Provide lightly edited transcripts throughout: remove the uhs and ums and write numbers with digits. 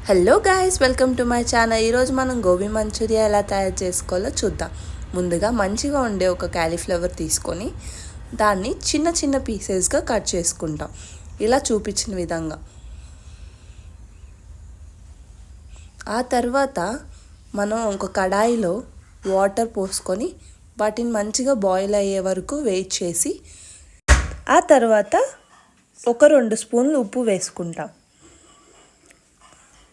Hello guys, welcome to my channel. ఈరోజు మనం gobi Manchuria ఎలా తయారు చేసుకోవాలో చూద్దాం. ముందుగా మంచిగా ఉండే ఒక క్యాలీఫ్లవర్ తీసుకొని దాన్ని చిన్న చిన్న పీసెస్గా కట్ చేసుకుంటాం, ఇలా చూపించిన విధంగా. ఆ తర్వాత మనం ఒక కడాయిలో వాటర్ పోసుకొని వాటిని మంచిగా బాయిల్ అయ్యే వరకు వెయిట్ చేసి ఆ తర్వాత ఒక 2 స్పూన్లు ఉప్పు వేసుకుంటాం.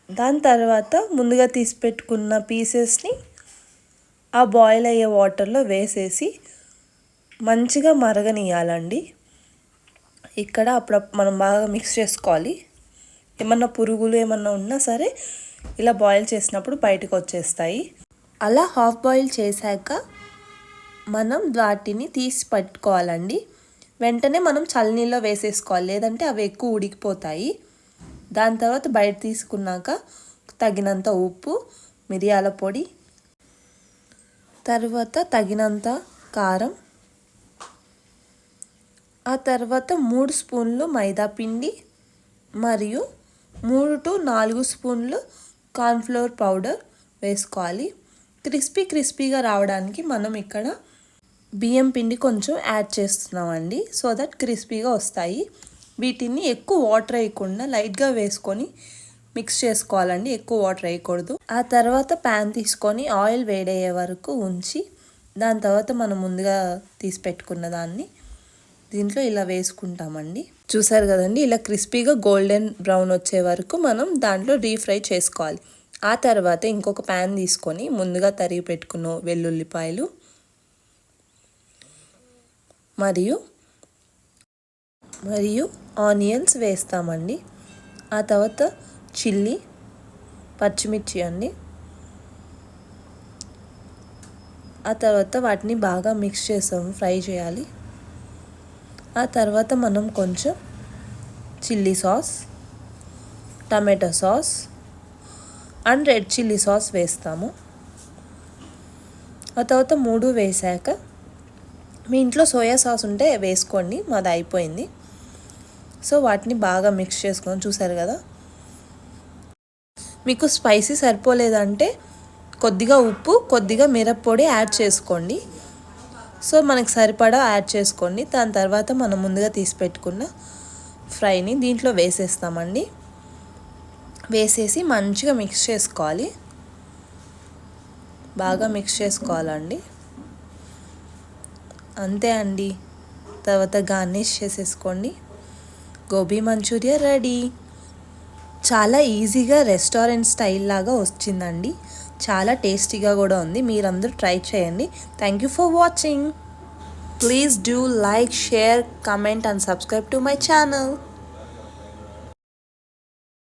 దాని తర్వాత ముందుగా తీసి పెట్టుకున్న పీసెస్ని ఆ బాయిల్ అయ్యే వాటర్లో వేసేసి మంచిగా మరగనియాలండి. ఇక్కడ అప్పుడు మనం బాగా మిక్స్ చేసుకోవాలి. ఏమన్నా పురుగులు ఏమన్నా ఉన్నా సరే ఇలా బాయిల్ చేసినప్పుడు బయటకు వచ్చేస్తాయి. అలా హాఫ్ బాయిల్ చేశాక మనం వాటిని తీసి పట్టుకోవాలండి. వెంటనే మనం చల్లనీళ్ళలో వేసేసుకోవాలి, లేదంటే అవి ఎక్కువ ఉడికిపోతాయి. దాని తర్వాత బయట తీసుకున్నాక తగినంత ఉప్పు, మిరియాల పొడి, తర్వాత తగినంత కారం, ఆ తర్వాత 3 స్పూన్లు మైదా పిండి మరియు 3 to 4 స్పూన్లు కార్న్ఫ్లోర్ పౌడర్ వేసుకోవాలి. క్రిస్పీగా రావడానికి మనం ఇక్కడ బియ్యం పిండి కొంచెం యాడ్ చేస్తున్నామండి, సో దట్ క్రిస్పీగా వస్తాయి. వీటిని ఎక్కువ వాటర్ వేయకుండా లైట్గా వేసుకొని మిక్స్ చేసుకోవాలండి, ఎక్కువ వాటర్ వేయకూడదు. ఆ తర్వాత ప్యాన్ తీసుకొని ఆయిల్ వేడయ్యే వరకు ఉంచి దాని తర్వాత మనం ముందుగా తీసి పెట్టుకున్న దాన్ని దీంట్లో ఇలా వేసుకుంటామండి. చూసారు కదండి, ఇలా క్రిస్పీగా గోల్డెన్ బ్రౌన్ వచ్చే వరకు మనం దాంట్లో డీప్ ఫ్రై చేసుకోవాలి. ఆ తర్వాత ఇంకొక ప్యాన్ తీసుకొని ముందుగా తరిగి పెట్టుకున్న వెల్లుల్లిపాయలు మరియు ఆనియన్స్ వేస్తామండి. ఆ తర్వాత చిల్లీ, పచ్చిమిర్చి అండి. ఆ తర్వాత వాటిని బాగా మిక్స్ చేసాము, ఫ్రై చేయాలి. ఆ తర్వాత మనం కొంచెం chilli sauce, tomato sauce and red chilli sauce వేస్తాము. ఆ తర్వాత 3 వేసాక మీ ఇంట్లో సోయా సాస్ ఉంటే వేసుకోండి, మాది అయిపోయింది. సో వాటిని బాగా మిక్స్ చేసుకొని, చూసారు కదా, మీకు స్పైసీ సరిపోలేదంటే కొద్దిగా ఉప్పు, కొద్దిగా మిరప్పొడి యాడ్ చేసుకోండి. సో మనకు సరిపడా యాడ్ చేసుకోండి. దాని తర్వాత మనం ముందుగా తీసి పెట్టుకున్న ఫ్రైని దీంట్లో వేసేస్తామండి. వేసేసి మంచిగా మిక్స్ చేసుకోవాలి, బాగా మిక్స్ చేసుకోవాలండి. అంతే అండి. తర్వాత గార్నిష్ చేసేసుకోండి. Gobi manchurian ready. చాలా ఈజీగా రెస్టారెంట్ స్టైల్ లాగా వచ్చిందండి. చాలా టేస్టీగా కూడా ఉంది. మీరందరూ ట్రై చేయండి. Thank you for watching. Please do like, share, comment and subscribe to my channel.